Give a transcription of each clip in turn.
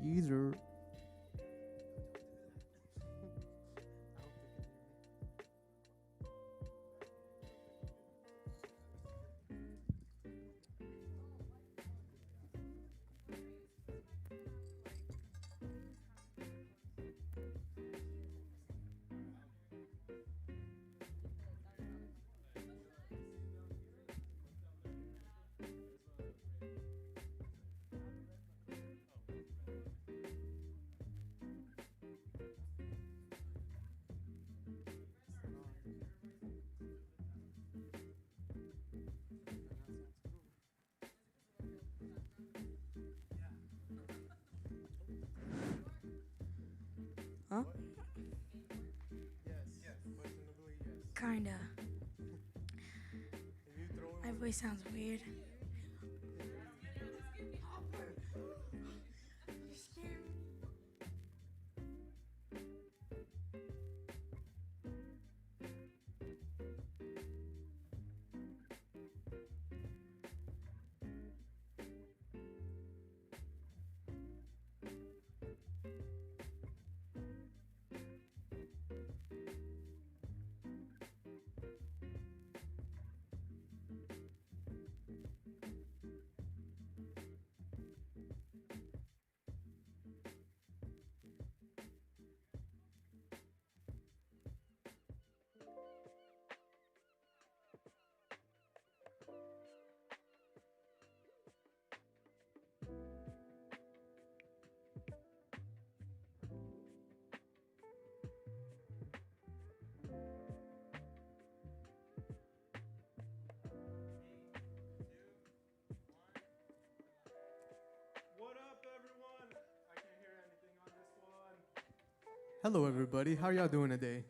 Either. Huh? Yes, questionably yes. Kinda. Can you throw My in voice sounds weird. What up, everyone? I can't hear anything on this one. Hello, everybody. How y'all doing today?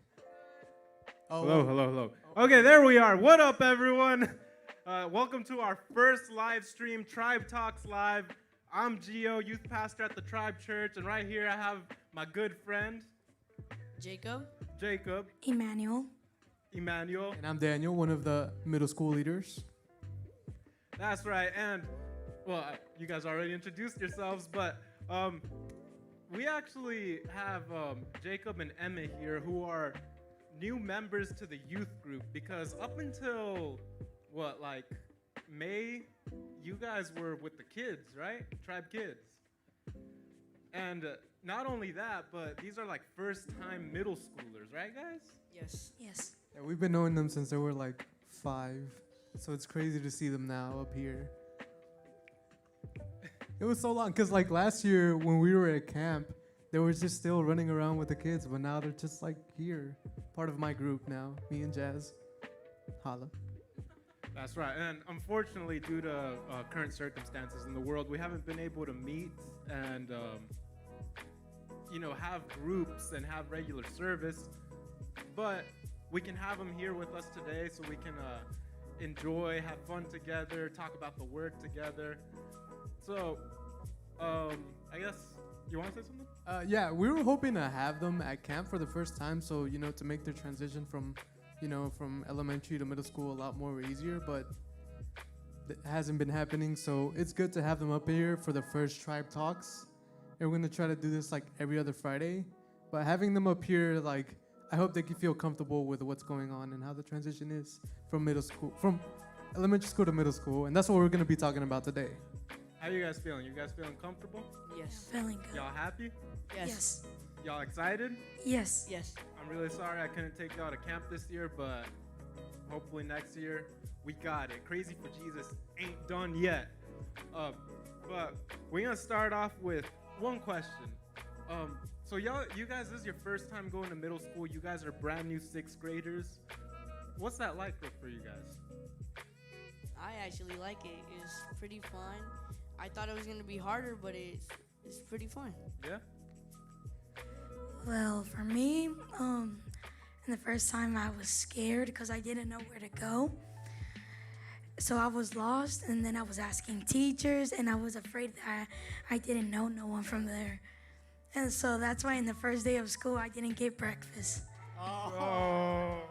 Oh, Hello. Okay, there we are. What up, everyone? Welcome to our first live stream, Tribe Talks Live. I'm Gio, youth pastor at the Tribe Church, and right here I have my good friend, Jacob. Emmanuel. Emmanuel. And I'm Daniel, one of the middle school leaders. That's right. And, well, you guys already introduced yourselves, but we actually have Jacob and Emma here who are new members to the youth group because up until, May, you guys were with the kids, right? Tribe Kids. And not only that, but these are like first-time middle schoolers, right, guys? Yes. Yes. Yeah, we've been knowing them since they were like 5. So it's crazy to see them now up here. It was so long because like last year when we were at camp, they were just still running around with the kids, but now they're just like here, part of my group now, me and Jazz. Holla. That's right. And unfortunately, due to current circumstances in the world, we haven't been able to meet and, have groups and have regular service. But we can have them here with us today so we can enjoy, have fun together, talk about the word together. So, I guess, you want to say something? Yeah, we were hoping to have them at camp for the first time, so to make their transition from elementary to middle school a lot more easier, but it hasn't been happening. So it's good to have them up here for the first Tribe Talks. And we're gonna try to do this like every other Friday, but having them up here, like, I hope they can feel comfortable with what's going on and how the transition is from elementary school to middle school, and that's what we're gonna be talking about today. How you guys feeling? You guys feeling comfortable? Yes. Feeling good. Y'all happy? Yes. Y'all excited? Yes. Yes. I'm really sorry I couldn't take y'all to camp this year, but hopefully next year we got it. Crazy for Jesus ain't done yet. But we're gonna start off with one question. So you guys, this is your first time going to middle school. You guys are brand new 6th graders. What's that like for you guys? I actually like it. It's pretty fun. I thought it was gonna be harder, but it's pretty fun. Yeah? Well, for me, and the first time I was scared because I didn't know where to go. So I was lost, and then I was asking teachers, and I was afraid that I didn't know no one from there. And so that's why in the first day of school, I didn't get breakfast. Oh.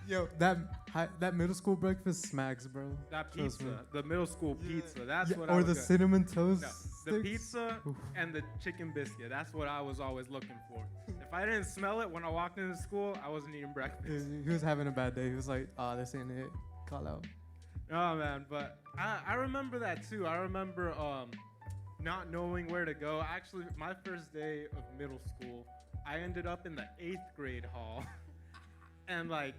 Yo, that middle school breakfast smacks, bro. That Trust me. pizza, the middle school pizza. That's Yeah, what I or was the gonna- cinnamon toast No, the sticks. pizza Oof. and the chicken biscuit. That's what I was always looking for. If I didn't smell it when I walked into school, I wasn't eating breakfast. He was having a bad day. He was like, "Ah, this ain't it." Call out. Oh man, but I remember that too. I remember not knowing where to go. Actually, my first day of middle school, I ended up in the 8th grade hall, and like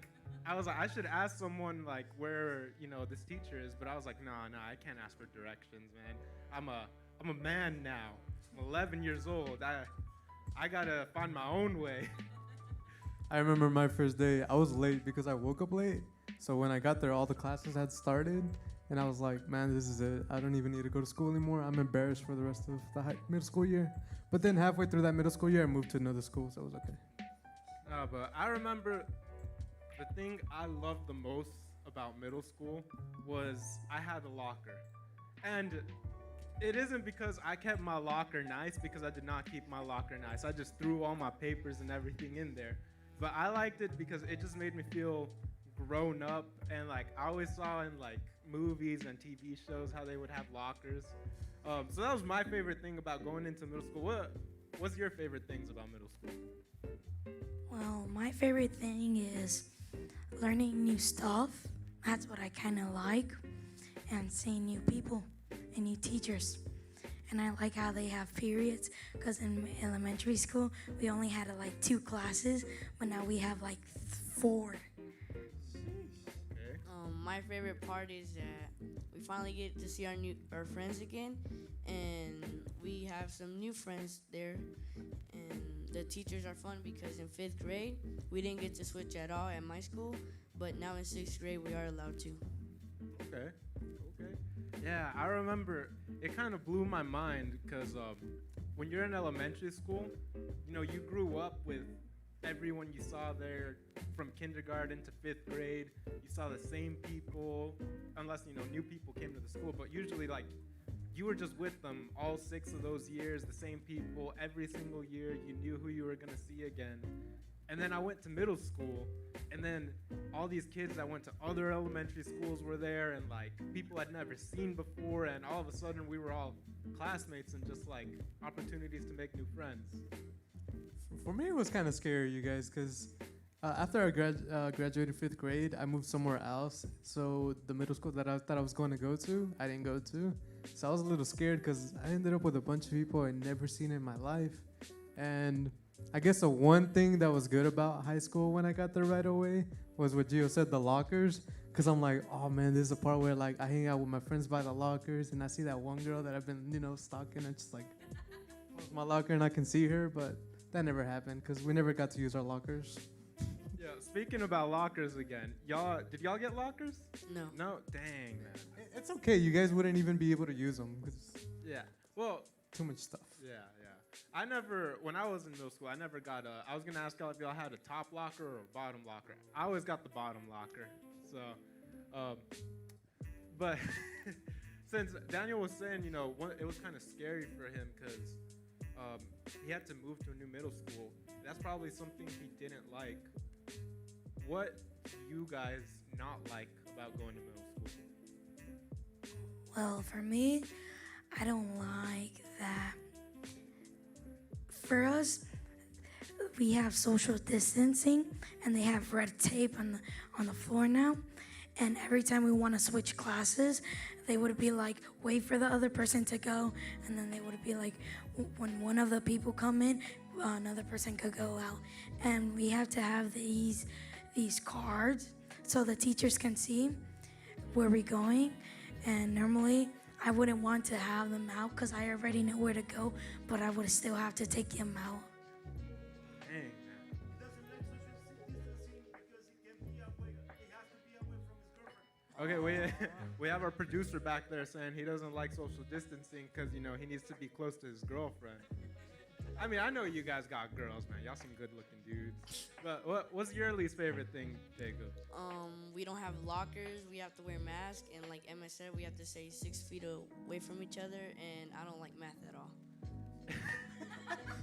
I was like, I should ask someone like where this teacher is, but I was like, no, I can't ask for directions, man. I'm a man now. I'm 11 years old. I gotta find my own way. I remember my first day. I was late because I woke up late. So when I got there, all the classes had started, and I was like, "Man, this is it. I don't even need to go to school anymore. I'm embarrassed for the rest of the middle school year." But then halfway through that middle school year, I moved to another school, so it was okay. But I remember the thing I loved the most about middle school was I had a locker. And it isn't because I kept my locker nice, because I did not keep my locker nice. I just threw all my papers and everything in there. But I liked it because it just made me feel grown up, and like I always saw in like movies and TV shows how they would have lockers. So that was my favorite thing about going into middle school. What's your favorite things about middle school? Well, my favorite thing is learning new stuff. That's what I kind of like. And seeing new people and new teachers. And I like how they have periods, because in elementary school, we only had like 2 classes, but now we have like 4. Okay. My favorite part is that we finally get to see our friends again, and we have some new friends there. And the teachers are fun because in 5th grade we didn't get to switch at all at my school, but now in 6th grade we are allowed to. Okay. Yeah, I remember it kind of blew my mind because when you're in elementary school, you grew up with everyone you saw there from kindergarten to 5th grade. You saw the same people, unless, new people came to the school, but usually, like, you were just with them all 6 of those years, the same people, every single year. You knew who you were going to see again. And then I went to middle school, and then all these kids that went to other elementary schools were there, and like people I'd never seen before, and all of a sudden we were all classmates and just like opportunities to make new friends. For me, it was kind of scary, you guys, because after I graduated 5th grade, I moved somewhere else. So the middle school that I thought I was going to go to, I didn't go to. So I was a little scared because I ended up with a bunch of people I'd never seen in my life. And I guess the one thing that was good about high school when I got there right away was what Gio said, the lockers. Because I'm like, oh man, this is the part where like I hang out with my friends by the lockers, and I see that one girl that I've been, stalking. I just like close my locker and I can see her, but that never happened because we never got to use our lockers. Yeah, speaking about lockers again, did y'all get lockers? No. No? Dang, man. It's okay. You guys wouldn't even be able to use them because Yeah. Well, too much stuff. yeah. When I was in middle school, I never got I was going to ask y'all if y'all had a top locker or a bottom locker. I always got the bottom locker. So, but since Daniel was saying, it was kind of scary for him because he had to move to a new middle school. That's probably something he didn't like. What do you guys not like about going to middle school? Well, for me, I don't like that. For us, we have social distancing, and they have red tape on the floor now. And every time we want to switch classes, they would be like, wait for the other person to go, and then they would be like, when one of the people come in, another person could go out. And we have to have these cards so the teachers can see where we're going. And normally, I wouldn't want to have them out because I already know where to go, but I would still have to take them out. Dang, man. Okay, we have our producer back there saying he doesn't like social distancing because, he needs to be close to his girlfriend. I mean, I know you guys got girls, man. Y'all some good-looking dudes. But what's your least favorite thing, Jacob? We don't have lockers. We have to wear masks, and like Emma said, we have to stay 6 feet away from each other. And I don't like math at all.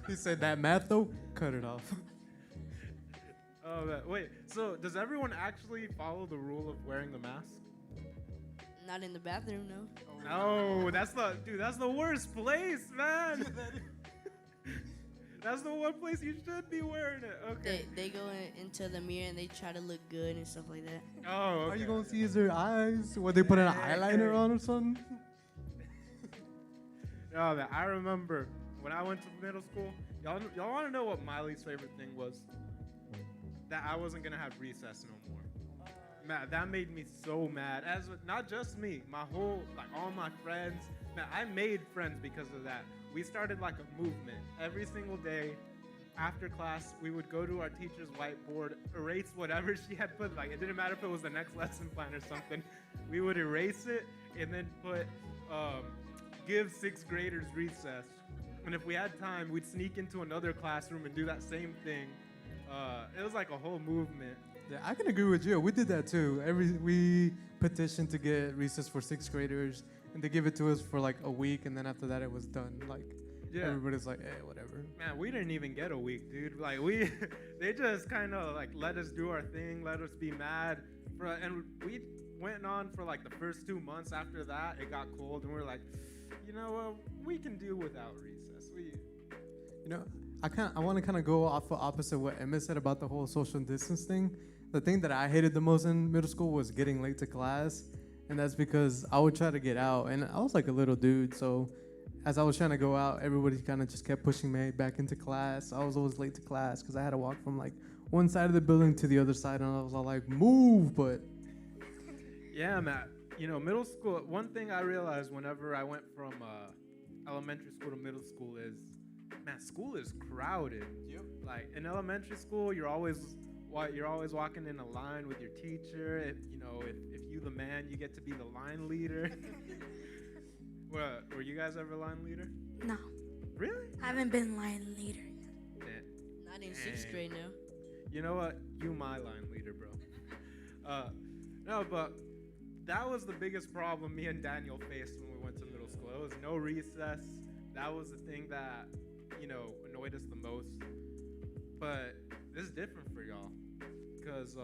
He said that math though, cut it off. Oh, wait. So, does everyone actually follow the rule of wearing the mask? Not in the bathroom, no. No, that's the worst place, man. That's the one place you should be wearing it. Okay. They go into the mirror and they try to look good and stuff like that. Oh, okay. Are you gonna see is their eyes? What they put an eyeliner on or something? No, man, I remember when I went to middle school. Y'all want to know what my least favorite thing was? That I wasn't gonna have recess no more. Man, that made me so mad. As not just me, my whole all my friends. Man, I made friends because of that. We started like a movement. Every single day after class, we would go to our teacher's whiteboard, erase whatever she had put. Like, it didn't matter if it was the next lesson plan or something. We would erase it and then put give sixth graders recess. And if we had time, we'd sneak into another classroom and do that same thing. It was like a whole movement. Yeah, I can agree with you. We did that too. We petitioned to get recess for sixth graders, and they give it to us for like a week, and then after that, it was done. Like, Yeah. everybody's like, whatever. Man, we didn't even get a week, dude. Like, they just kind of like let us do our thing, let us be mad, and we went on for like the first 2 months. After that, it got cold, and we are like, you know what, we can do without recess. You know, I want to kind of go off of opposite what Emma said about the whole social distance thing. The thing that I hated the most in middle school was getting late to class, and that's because I would try to get out, and I was like a little dude, so as I was trying to go out, everybody kind of just kept pushing me back into class. I was always late to class because I had to walk from like one side of the building to the other side, and I was all like, move, but Yeah, Matt. You know, middle school, one thing I realized whenever I went from elementary school to middle school is, man, school is crowded. Yep. Like, in elementary school, you're always walking in a line with your teacher. If you the man, you get to be the line leader. Were you guys ever line leader? No, Really? I haven't been line leader yet. Not in sixth grade, no. You know what? You my line leader, bro. No, but that was the biggest problem me and Daniel faced when we went to middle school. It was no recess. That was the thing that, annoyed us the most. But this is different for y'all, because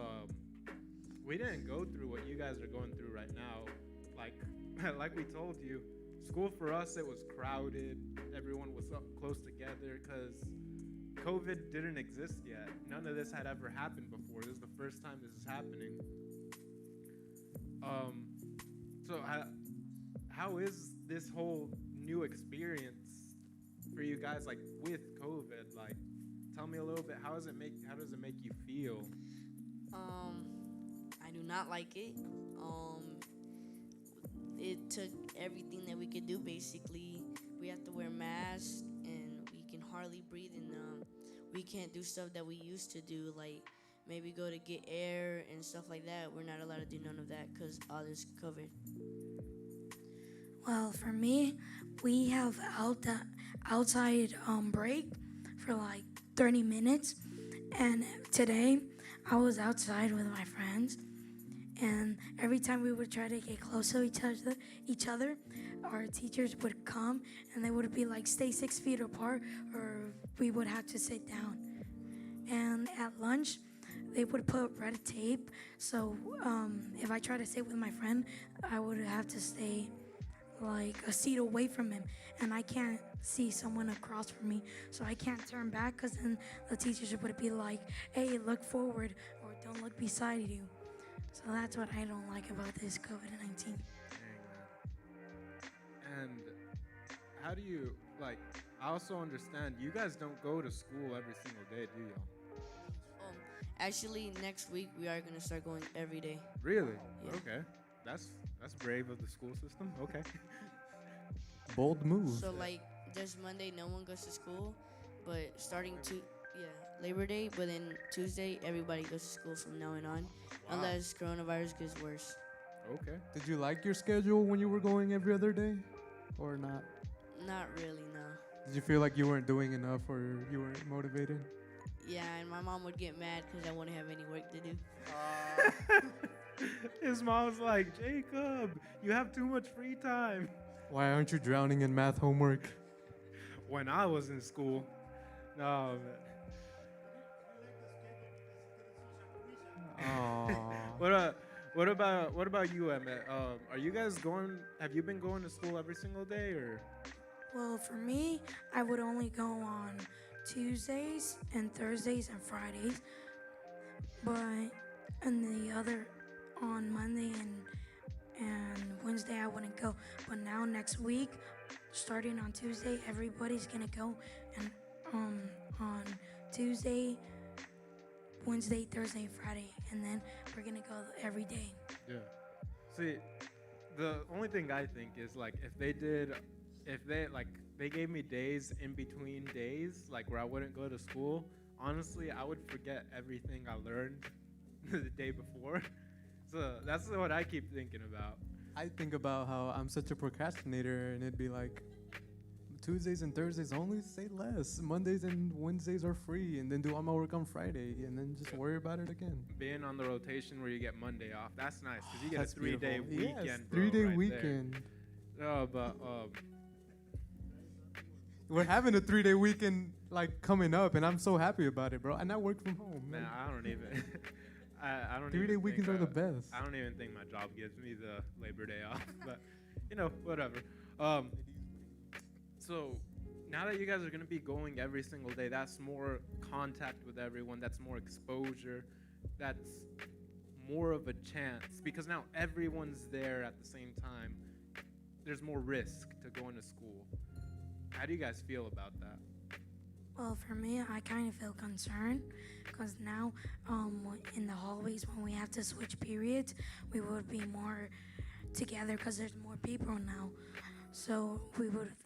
we didn't go through what you guys are going through right now. Like we told you, school for us, it was crowded. Everyone was up close together because COVID didn't exist yet. None of this had ever happened before. This is the first time this is happening. So how is this whole new experience for you guys, like with COVID? Like, tell me a little bit. How does it make you feel? I do not like it. It took everything that we could do. Basically, we have to wear masks, and we can hardly breathe, and we can't do stuff that we used to do, like maybe go to get air and stuff like that. We're not allowed to do none of that because all this COVID. Well, for me, we have outside break for like 30 minutes, and today I was outside with my friends, and every time we would try to get close to each other, our teachers would come and they would be like, stay 6 feet apart, or we would have to sit down. And at lunch, they would put red tape, so if I try to sit with my friend, I would have to stay like a seat away from him, and I can't see someone across from me, so I can't turn back, because then the teachers would be like, hey, look forward, or don't look beside you. So that's what I don't like about this COVID-19. And how do you, like, I also understand you guys don't go to school every single day, do y'all? Actually, next week we are gonna start going every day. Really? Yeah. Okay. That's brave of the school system. Okay. bold move. So like this Monday, no one goes to school, but starting Labor Day, but then Tuesday everybody goes to school from now on, unless coronavirus gets worse. Okay. Did you like your schedule when you were going every other day, or not? Not really, no. Did you feel like you weren't doing enough, or you weren't motivated? Yeah, and my mom would get mad because I wouldn't have any work to do. His mom's like, Jacob, you have too much free time. Why aren't you drowning in math homework? When I was in school, no, man. What about you, Emmett? Are you guys going? Have you been going to school every single day, or? Well, for me, I would only go on Tuesdays and Thursdays and Fridays, but and the other on Monday and Wednesday I wouldn't go. But now next week, starting on Tuesday, everybody's gonna go, and on Tuesday, Wednesday, Thursday, and Friday, and then we're gonna go every day. Yeah. See, the only thing I think is like if they gave me days in between days, like where I wouldn't go to school, honestly, I would forget everything I learned the day before. So that's what I keep thinking about. I think about how I'm such a procrastinator, and it'd be like Tuesdays and Thursdays only, say less. Mondays and Wednesdays are free, and then do all my work on Friday, and then just worry about it again. Being on the rotation where you get Monday off, that's nice because you get That's a 3-day beautiful. weekend. Yes, bro, 3-day right weekend. There. No, but We're having a 3-day weekend like coming up, and I'm so happy about it, bro. And I work from home. man, I don't even. I don't. 3-day even weekends think, are the best. I don't even think my job gives me the Labor Day off, but whatever. So now that you guys are gonna be going every single day, that's more contact with everyone. That's more exposure. That's more of a chance because now everyone's there at the same time. There's more risk to going to school. How do you guys feel about that? Well, for me, I kind of feel concerned because now, in the hallways when we have to switch periods, we would be more together because there's more people now. So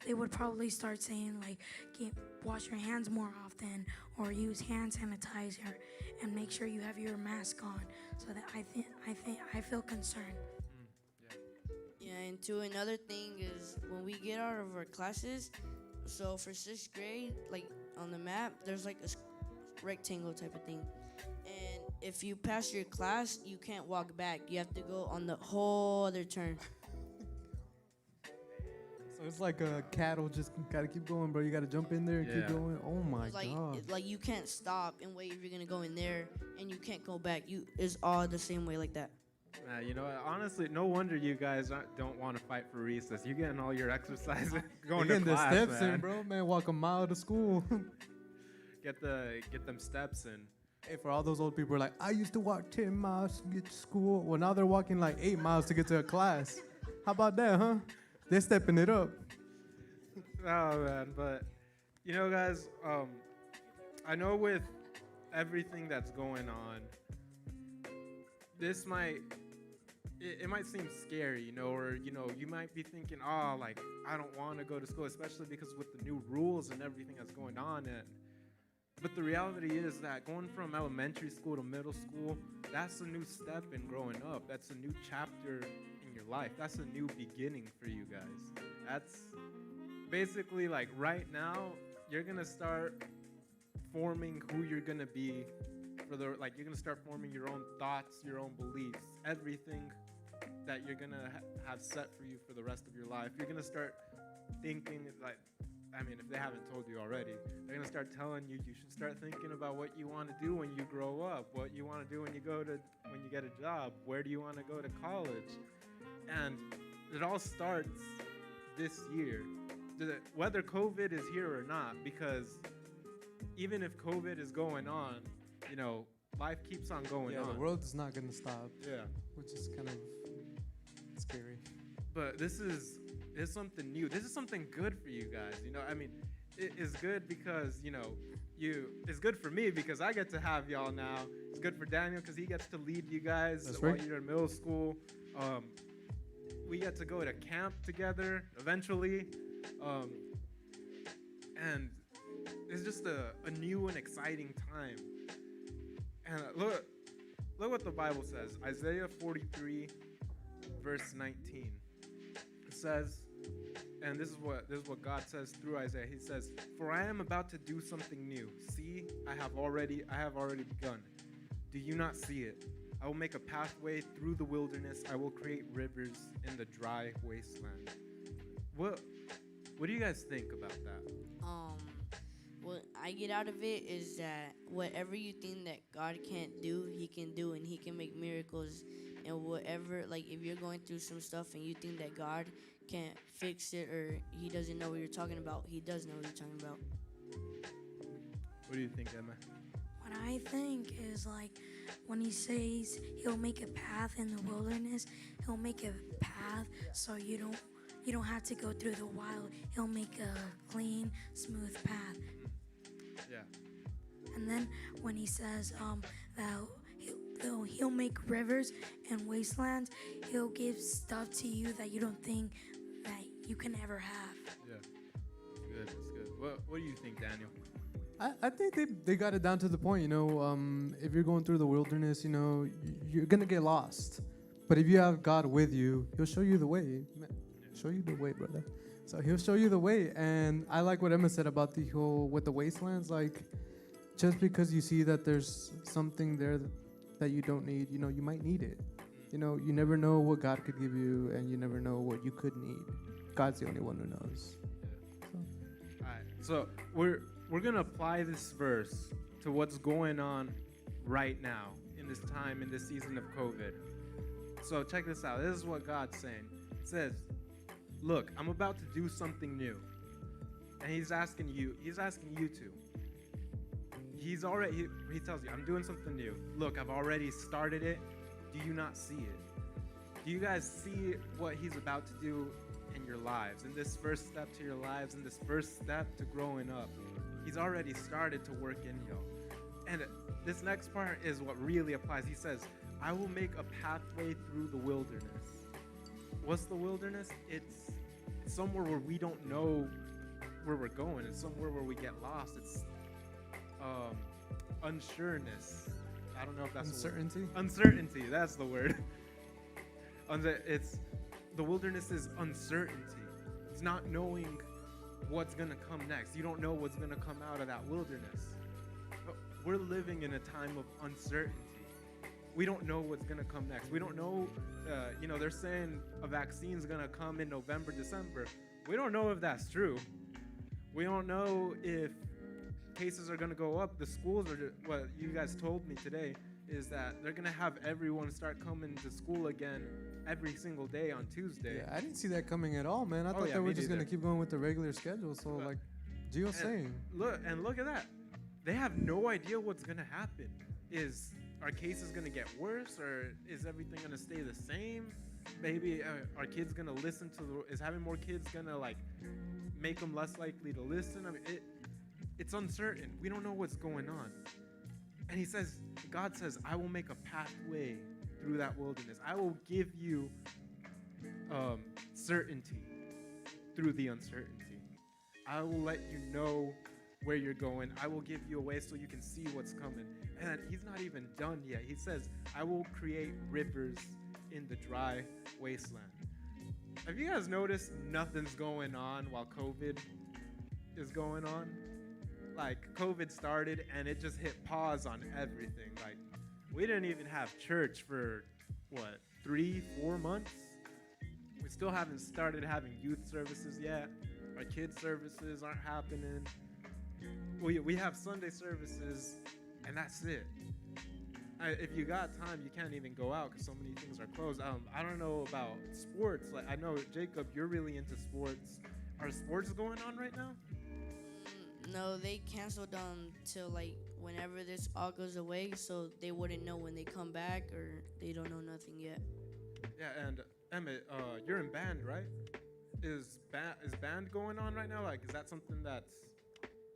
they would probably start saying like, wash your hands more often or use hand sanitizer and make sure you have your mask on. So that I feel concerned. Yeah, and two, another thing is when we get out of our classes, so for 6th grade, like on the map, there's like a rectangle type of thing. And if you pass your class, you can't walk back. You have to go on the whole other turn. So it's like a cattle, just gotta keep going, bro. You gotta jump in there and keep Yeah. going. Oh my It's like god. it's like you can't stop and wait if you're gonna go in there, and you can't go back. It's all the same way like that. You know what? Honestly, no wonder you guys don't want to fight for recess. You're getting all your exercise going You're to getting the class, steps man. in, bro. Man, walk a mile to school. Get them steps in. Hey, for all those old people who are like, I used to walk 10 miles to get to school. Well, now they're walking like 8 miles to get to a class. How about that, huh? They're stepping it up. Oh man, but guys, I know with everything that's going on, this might seem scary, or you might be thinking, oh, like I don't want to go to school, especially because with the new rules and everything that's going on. But the reality is that going from elementary school to middle school, that's a new step in growing up. That's a new chapter in your life. That's a new beginning for you guys. That's basically like right now, you're gonna start forming who you're gonna be you're gonna start forming your own thoughts, your own beliefs, everything that you're gonna have set for you for the rest of your life. You're gonna start thinking like, if they haven't told you already, they're gonna start telling you should start thinking about what you want to do when you grow up, what you want to do when you get a job, where do you want to go to college, and it all starts this year, whether COVID is here or not, because even if COVID is going on, life keeps on going on. The world is not gonna stop. Yeah. Which is kind of scary. But this is something new. This is something good for you guys. It is good because it's good for me because I get to have y'all now. It's good for Daniel because he gets to lead you guys while you're in middle school. We get to go to camp together eventually, and it's just a new and exciting time. And look what the Bible says. Isaiah 43, verse 19. It says, and this is what God says through Isaiah. He says, "For I am about to do something new. See, I have already begun. Do you not see it? I will make a pathway through the wilderness. I will create rivers in the dry wasteland." What do you guys think about that? what I get out of it is that whatever you think that God can't do, He can do, and He can make miracles. And whatever, like if you're going through some stuff and you think that God can't fix it or He doesn't know what you're talking about, He does know what you're talking about. What do you think, Emma? What I think is like when he says he'll make a path in the wilderness, he'll make a path so you don't have to go through the wild. He'll make a clean, smooth path. Yeah. And then when he says that he'll make rivers and wastelands, he'll give stuff to you that you don't think that you can ever have. Yeah. Good. That's good. What do you think, Daniel? I think they got it down to the point, if you're going through the wilderness, you're going to get lost. But if you have God with you, he'll show you the way. Show you the way, brother. So he'll show you the way. And I like what Emma said about the whole, with the wastelands, like, just because you see that there's something there that you don't need, you might need it. You never know what God could give you, and you never know what you could need. God's the only one who knows. All right. So we're going to apply this verse to what's going on right now in this time, in this season of COVID. So check this out. This is what God's saying. It says, look, I'm about to do something new. And he's asking you to. He tells you, I'm doing something new. Look, I've already started it. Do you not see it? Do you guys see what he's about to do in your lives, in this first step to your lives, in this first step to growing up? He's already started to work in you. And this next part is what really applies. He says, I will make a pathway through the wilderness. What's the wilderness? It's somewhere where we don't know where we're going. It's somewhere where we get lost. It's unsureness. I don't know if that's uncertainty. The word. Uncertainty. That's the word. It's the wilderness is uncertainty. It's not knowing what's gonna come next. You don't know what's gonna come out of that wilderness. We're living in a time of uncertainty. We don't know what's gonna come next. We don't know. They're saying a vaccine's gonna come in November, December. We don't know if that's true. We don't know if cases are gonna go up. The schools are. What you guys told me today is that they're gonna have everyone start coming to school again every single day on Tuesday. Yeah, I didn't see that coming at all, man. I thought they were just gonna keep going with the regular schedule. So like Gio's saying. Look at that. They have no idea what's gonna happen. Are cases gonna get worse, or is everything gonna stay the same? Maybe are kids gonna listen to is having more kids gonna like make them less likely to listen? I mean, it's uncertain. We don't know what's going on. And God says, I will make a pathway through that wilderness. I will give you certainty through the uncertainty. I will let you know where you're going. I will give you a way so you can see what's coming. And he's not even done yet. He says, I will create rivers in the dry wasteland. Have you guys noticed nothing's going on while COVID is going on? Like, COVID started and it just hit pause on everything. Like, we didn't even have church for, 3-4 months? We still haven't started having youth services yet. Our kids' services aren't happening. We have Sunday services, and that's it. If you got time, you can't even go out because so many things are closed. I don't know about sports. Like, I know, Jacob, you're really into sports. Are sports going on right now? No, they canceled them till like whenever this all goes away, so they wouldn't know when they come back, or they don't know nothing yet. Yeah, and Emmett, you're in band, right? Is band going on right now? Like, is that something that's...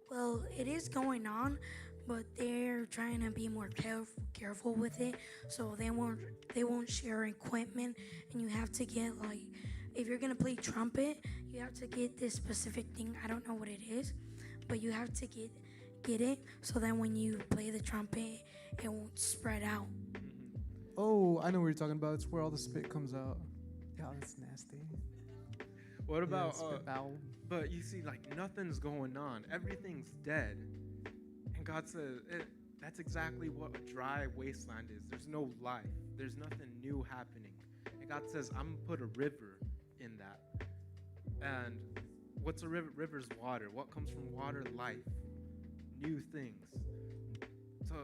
Well, it is going on, but they're trying to be more careful with it, so they won't share equipment, and you have to get like, if you're gonna play trumpet, you have to get this specific thing. I don't know what it is, but you have to get it so that when you play the trumpet, it won't spread out. Oh, I know what you're talking about. It's where all the spit comes out. Yeah, that's nasty. What about spit valve? But you see, like, nothing's going on. Everything's dead. And God says, that's exactly what a dry wasteland is. There's no life. There's nothing new happening. And God says, I'm going to put a river in that. And what's a river? River's water. What comes from water? Life. new things. So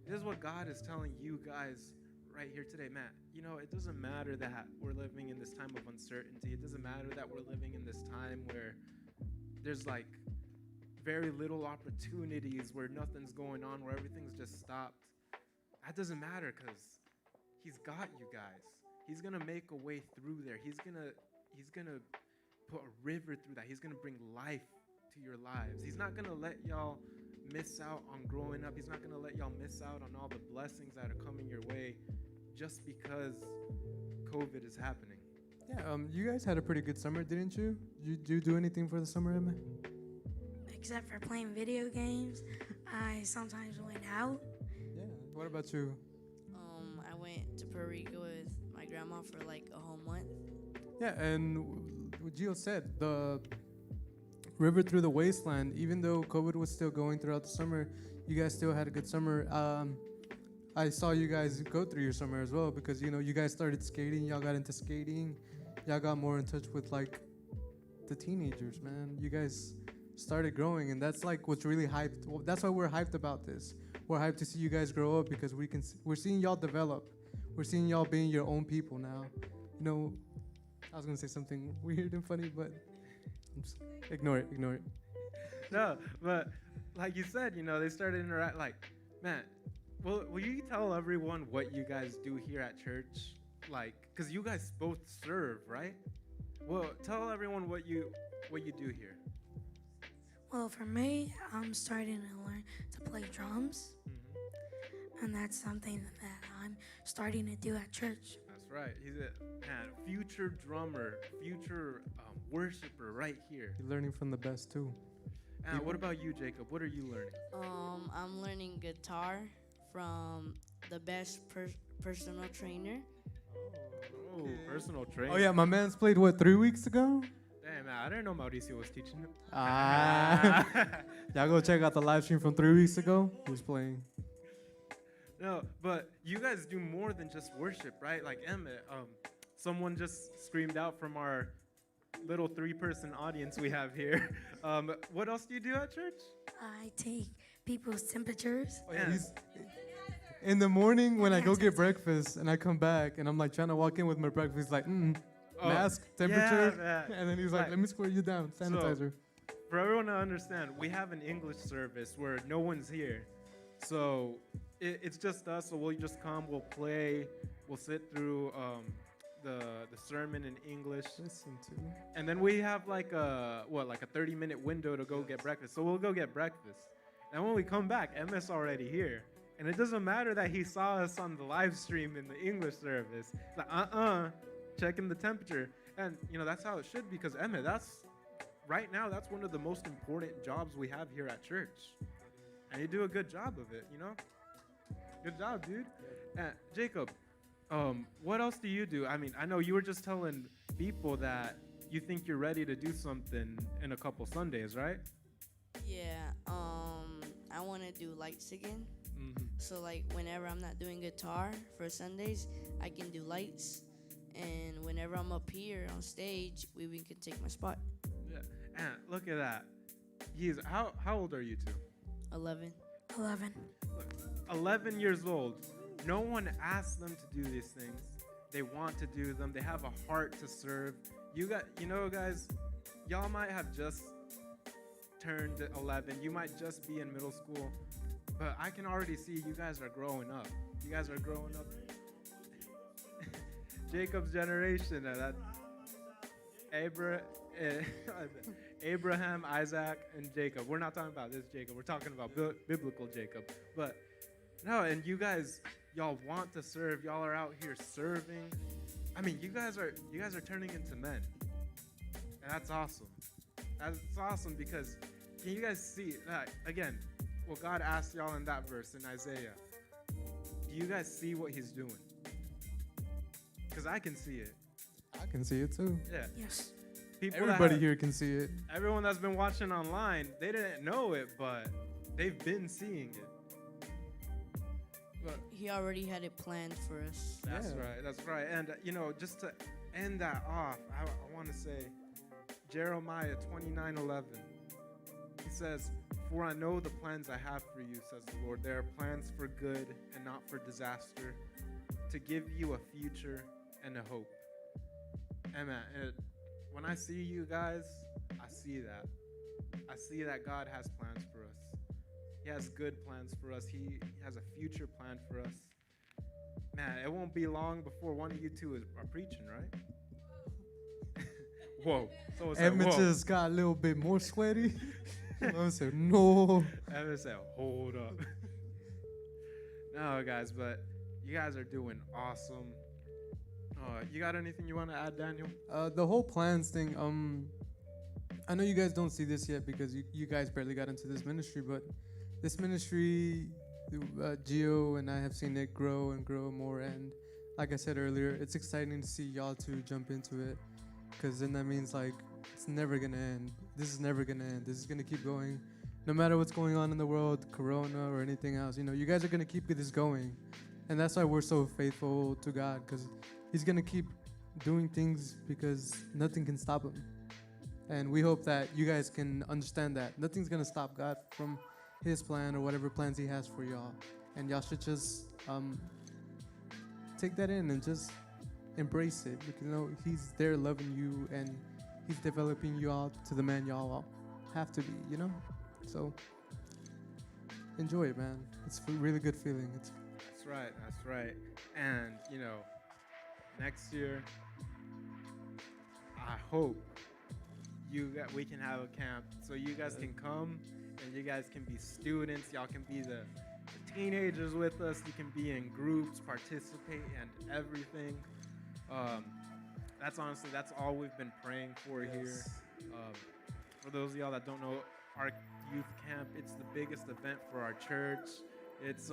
this is what God is telling you guys right here today, Matt. You know, it doesn't matter that we're living in this time of uncertainty. It doesn't matter that we're living in this time where there's like very little opportunities, where nothing's going on, where everything's just stopped. That doesn't matter, because he's got you guys. He's gonna make a way through there. He's gonna put a river through that. He's gonna bring life to your lives. He's not gonna let y'all miss out on growing up. He's not gonna let y'all miss out on all the blessings that are coming your way just because COVID is happening. Yeah, you guys had a pretty good summer, didn't you? Did you do anything for the summer, Emma? Except for playing video games, I sometimes went out. Yeah. What about you? I went to Puerto Rico with my grandma for like a whole month. Yeah, and what Gio said, the river through the wasteland, even though COVID was still going throughout the summer, you guys still had a good summer. I saw you guys go through your summer as well, because, you know, you guys started skating, y'all got into skating, y'all got more in touch with, like, the teenagers, man. You guys started growing, and that's, like, what's really hyped. Well, that's why we're hyped about this. We're hyped to see you guys grow up, because we're seeing y'all develop. We're seeing y'all being your own people now. You know, I was gonna say something weird and funny, but ignore it. No, but like you said, you know, they started interact. Like, man, will you tell everyone what you guys do here at church? Like, cause you guys both serve, right? Well, tell everyone what you do here. Well, for me, I'm starting to learn to play drums, and that's something that I'm starting to do at church. That's right. He's a future drummer, future worshiper right here. You're learning from the best too. And what about you, Jacob? What are you learning? I'm learning guitar from the best personal trainer. Oh, personal trainer. Oh yeah, my man's played what 3 weeks ago. Damn, man, I didn't know Mauricio was teaching him. Y'all go check out the live stream from 3 weeks ago. He was playing. No, but you guys do more than just worship, right? Like Emmett, someone just screamed out from our little 3-person audience we have here. What else do you do at church? I take people's temperatures. Oh, yeah. In the morning when I go get breakfast and I come back and I'm like trying to walk in with my breakfast, he's like, mask, temperature. Yeah, and then he's like, let me square you down, sanitizer. So, for everyone to understand, we have an English service where no one's here. So it's just us, so we'll just come, we'll play, we'll sit through the sermon in English. Listen to. And then we have like a 30-minute window to go get breakfast. So we'll go get breakfast. And when we come back, Emma's already here. And it doesn't matter that he saw us on the live stream in the English service. It's like, checking the temperature. And, you know, that's how it should be, because Emma, right now, that's one of the most important jobs we have here at church. And you do a good job of it, you know? Good job, dude. Jacob, what else do you do? I mean, I know you were just telling people that you think you're ready to do something in a couple Sundays, right? Yeah, I want to do lights again. Mm-hmm. So, like, whenever I'm not doing guitar for Sundays, I can do lights. And whenever I'm up here on stage, we can take my spot. Yeah. And look at that. How old are you two? 11. 11. Look, 11 years old. No one asked them to do these things. They want to do them. They have a heart to serve. You know, guys, y'all might have just turned 11. You might just be in middle school. But I can already see you guys are growing up. You guys are growing up. Jacob's generation. Abraham, Isaac, and Jacob. We're not talking about this Jacob. We're talking about biblical Jacob. But no, and you guys, y'all want to serve. Y'all are out here serving. I mean, you guys are turning into men, and that's awesome. That's awesome, because can you guys see that again? What God asked y'all in that verse in Isaiah. Do you guys see what He's doing? Because I can see it. I can see it too. Yeah. Yes. Everybody here can see it. Everyone that's been watching online, they didn't know it, but they've been seeing it. But He already had it planned for us. that's Yeah. right. That's right. And you know, just to end that off, I want to say Jeremiah 29:11. He says, For I know the plans I have for you, says the Lord. They are plans for good and not for disaster, to give you a future and a hope. Amen. And when I see you guys, I see that. I see that God has plans for us. He has good plans for us. He has a future plan for us. Man, it won't be long before one of you two are preaching, right? Whoa. So Evan just got a little bit more sweaty. I said, no. Evan said, hold up. No, guys, but you guys are doing awesome. You got anything you want to add, Daniel? The whole plans thing, I know you guys don't see this yet because you guys barely got into this ministry, but this ministry, Gio and I have seen it grow and grow more. And like I said earlier, it's exciting to see y'all two jump into it, because then that means like it's never going to end. This is never going to end. This is going to keep going. No matter what's going on in the world, Corona or anything else, you know, you guys are going to keep this going. And that's why we're so faithful to God, because He's going to keep doing things because nothing can stop Him. And we hope that you guys can understand that. Nothing's going to stop God from His plan or whatever plans He has for y'all. And y'all should just take that in and just embrace it. Because, you know, He's there loving you and He's developing you all to the man y'all have to be, you know? So enjoy it, man. It's a really good feeling. That's right. That's right. And, you know, next year, I hope we can have a camp so you guys can come and you guys can be students. Y'all can be the teenagers with us. You can be in groups, participate, and everything. That's all we've been praying for here. For those of y'all that don't know, our youth camp, it's the biggest event for our church. It's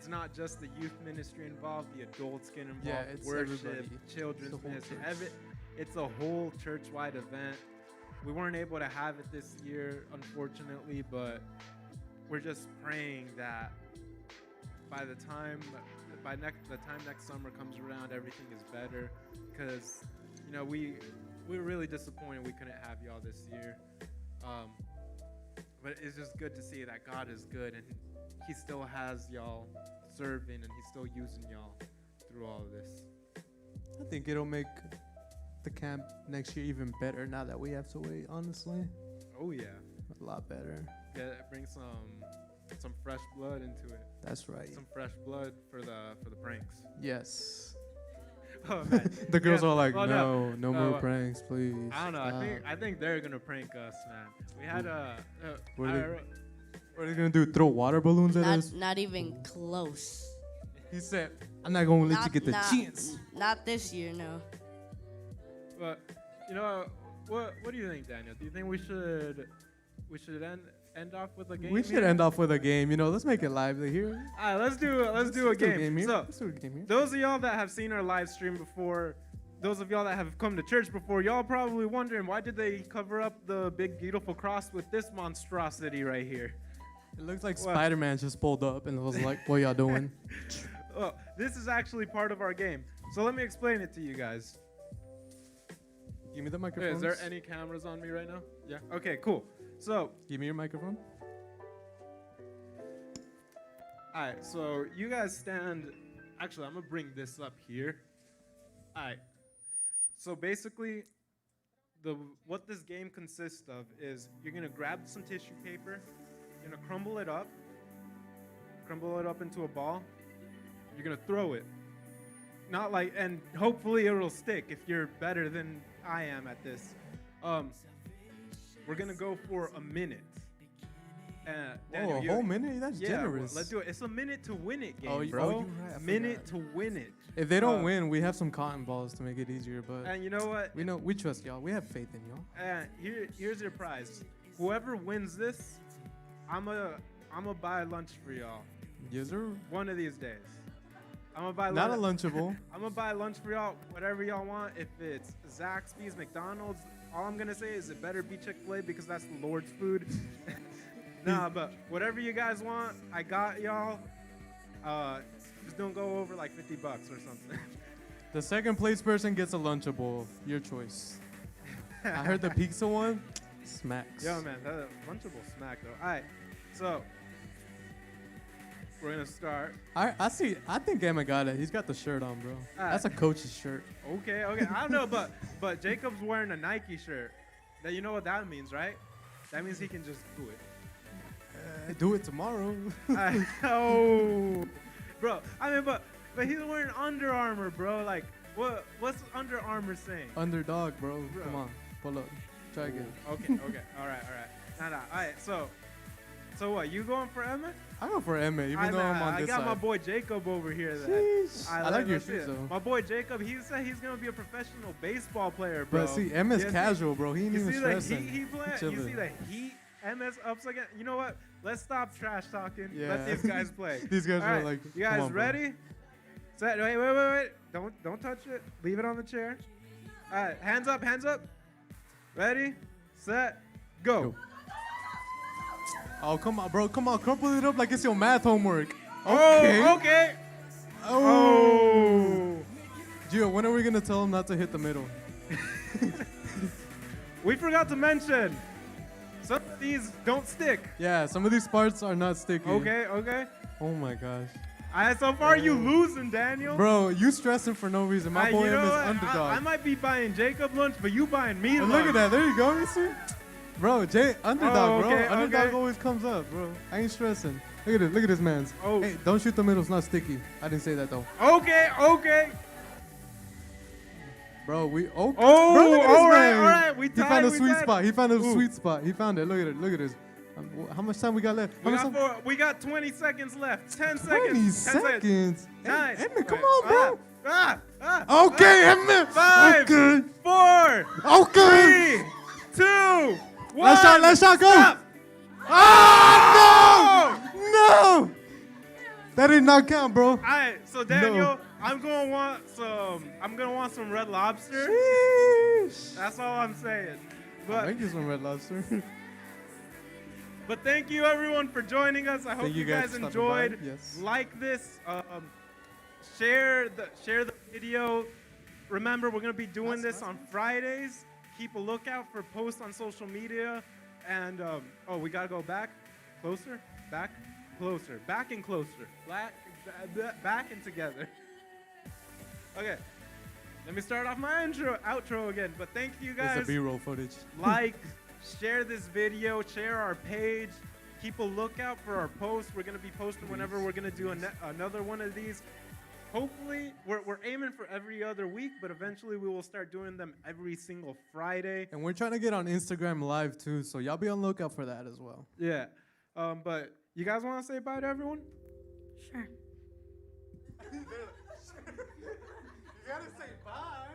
not just the youth ministry involved, the adults get involved, Yeah, it's worship, everybody. children's It's the whole ministry. church. It's a whole church-wide event. We weren't able to have it this year, unfortunately, but we're just praying that by the time next summer comes around, everything is better. Because, you know, we're really disappointed we couldn't have y'all this year. But it's just good to see that God is good and He still has y'all serving and He's still using y'all through all of this. I think it'll make the camp next year even better now that we have to wait, honestly. Oh yeah, A lot better. bring some fresh blood into it. That's right. Some fresh blood for the pranks. Yes. Oh man, The girls Yeah. are like, Oh, no no. more pranks, please. I don't know. Stop. I think they're gonna prank us, man. We had What I are they- wrote- What are they gonna do? Throw water balloons at us? Not even close. He said, "I'm not gonna let you get the chance." Not this year, no. but you know what do you think, Daniel? Do you think we should end off with a game? We should here? end off with a game. You know, let's make it lively here. All right, let's do a game. here. So Let's do a game here. those of y'all that have seen our live stream before, those of y'all that have come to church before, y'all probably wondering why did they cover up the big beautiful cross with this monstrosity right here? It looks like What? Spider-Man just pulled up and was like, "What y'all doing?" Well, this is actually part of our game. So let me explain it to you guys. Give me the Hey, microphone. is there any cameras on me right now? Yeah. Okay, cool. So, Give me your microphone. all right. So you guys stand. Actually, I'm gonna bring this up here. All right. So basically, what this game consists of is you're gonna grab some tissue paper, you're gonna crumble it up into a ball. You're gonna throw it. Not like, and hopefully it'll stick if you're better than I am at this. We're gonna go for a minute. Daniel, Oh, a you- whole minute? That's yeah, generous. let's do it. It's a minute to win it game, Oh, bro. you're right, I A minute forgot. to win it. If they don't Uh, win, we have some cotton balls to make it easier. But And you know what? we trust y'all. We have faith in y'all. Here's your prize. Whoever wins this, I'ma buy lunch for y'all Yes, sir. one of these days. I'm gonna buy Not a Lunchable. I'm gonna buy lunch for y'all, whatever y'all want. If it's Zaxby's, McDonald's, all I'm gonna say is it better be Chick-fil-A because that's the Lord's food. Nah, but whatever you guys want, I got y'all. Just don't go over like $50 or something. The second place person gets a Lunchable. Your choice. I heard the pizza one. Smacks. Yo, man, that Lunchable smack though. All right, so we're gonna start. I see. I think Emma got it. He's got the shirt on, bro. That's a coach's shirt. Okay. I don't know, but Jacob's wearing a Nike shirt. That you know what that means, right? That means he can just do it. Do it tomorrow. Oh, bro. I mean, but he's wearing Under Armour, bro. Like, what's Under Armour saying? Underdog, bro. Bro. Come on, pull up. Try again. Okay. All right. Nah. All right. So what? You going for Emmett? I go for Emma, even though I'm on I this got side. my boy Jacob over here. Sheesh. I like your let's see shoes it. though. My boy Jacob, he said he's gonna be a professional baseball player, bro. But see, Emma's Yeah, see- casual, bro. He ain't You even see the heat stressing. he playing? You chilling. see the heat? MS ups again. You know what? Let's stop trash talking. Yeah. Let these guys play. These guys All are right, like, you come guys on, bro. ready? Set. Wait. Don't touch it. Leave it on the chair. All right, hands up. Ready, set, go. Go. Oh, come on, bro. Come on. Crumple it up like it's your math homework. Okay. Oh, okay. Oh. Gio, when are we going to tell him not to hit the middle? We forgot to mention, some of these don't stick. Yeah, some of these parts are not sticky. Okay. Oh, my gosh. All right, so far you losing, Daniel. Bro, you stressing for no reason. My boy you know Em is what? underdog. I might be buying Jacob lunch, but you buying me Oh, lunch. look at that. There you go. You see? Bro, underdog, okay, bro. Underdog okay. always comes up, bro. I ain't stressing. Look at it. Look at this man's. Oh. Hey, don't shoot the middle. It's not sticky. I didn't say that, though. Okay. Bro, Oh, bro, look at this all right, man. all right. We He tied. found a we sweet tied. spot. He found a Ooh. sweet spot. He found it. Look at it. Look at this. How much time we got left? How much time? We got 20 seconds left. 10 20 seconds. 10 seconds. Nice. Emmett, come All on, right. bro. Okay, Emmett. 5, Okay. 4, Okay. 3, 2, 1. Let's shot, go. Stop. Ah, no! That did not count, bro. All right, so Daniel, I'm gonna want some Red Lobster. Sheesh. That's all I'm saying. I'll But make you some Red Lobster. But thank you everyone for joining us. I hope Thank you guys for stopping enjoyed. by. Yes. Like this, share the video. Remember, we're gonna be doing this on Fridays. Keep a lookout for posts on social media. And we gotta go back, closer, back, closer, back and closer, back and together. Okay, let me start off my outro again. But thank you It's guys. a B-roll footage. Like, share this video, share our page, keep a lookout for our posts. We're gonna be posting whenever we're gonna do another one of these. Hopefully, we're aiming for every other week, but eventually we will start doing them every single Friday. And we're trying to get on Instagram Live too, so y'all be on lookout for that as well. Yeah, but you guys want to say bye to everyone? Sure. You gotta say bye.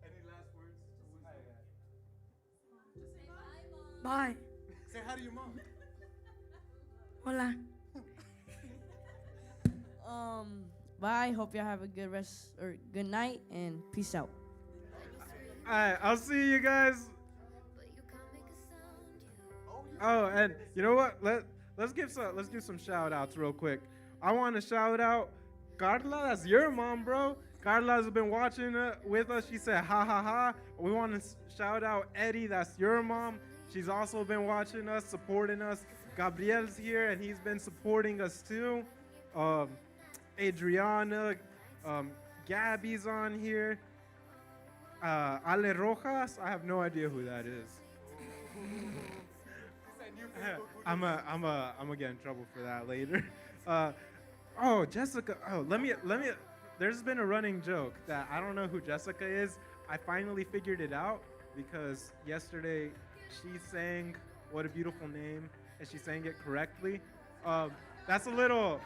Any last words? Bye. Say hi to your mom. Hola. Bye. Hope y'all have a good rest or good night and peace out. All right, I'll see you guys. Oh, and you know what? Let's do some shout outs real quick. I want to shout out Carla. That's your mom, bro. Carla has been watching with us. She said ha ha ha. We want to shout out Eddie. That's your mom. She's also been watching us, supporting us. Gabriel's here and he's been supporting us too. Adriana, Gabby's on here. Ale Rojas, I have no idea who that is. I'm gonna get in trouble for that later. Jessica. Let me. There's been a running joke that I don't know who Jessica is. I finally figured it out because yesterday she sang "What a Beautiful Name" and she sang it correctly. That's a little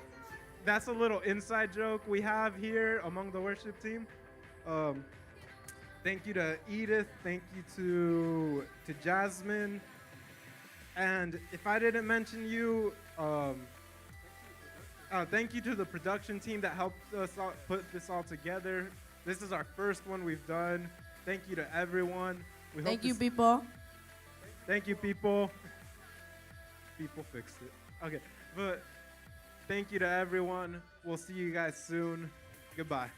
inside joke we have here among the worship team. Thank you to Edith. Thank you to Jasmine. And if I didn't mention you, thank you to the production team that helped us put this all together. This is our first one we've done. Thank you to everyone. Thank you, people. Thank you, people. People fixed it. Okay, but thank you to everyone. We'll see you guys soon. Goodbye.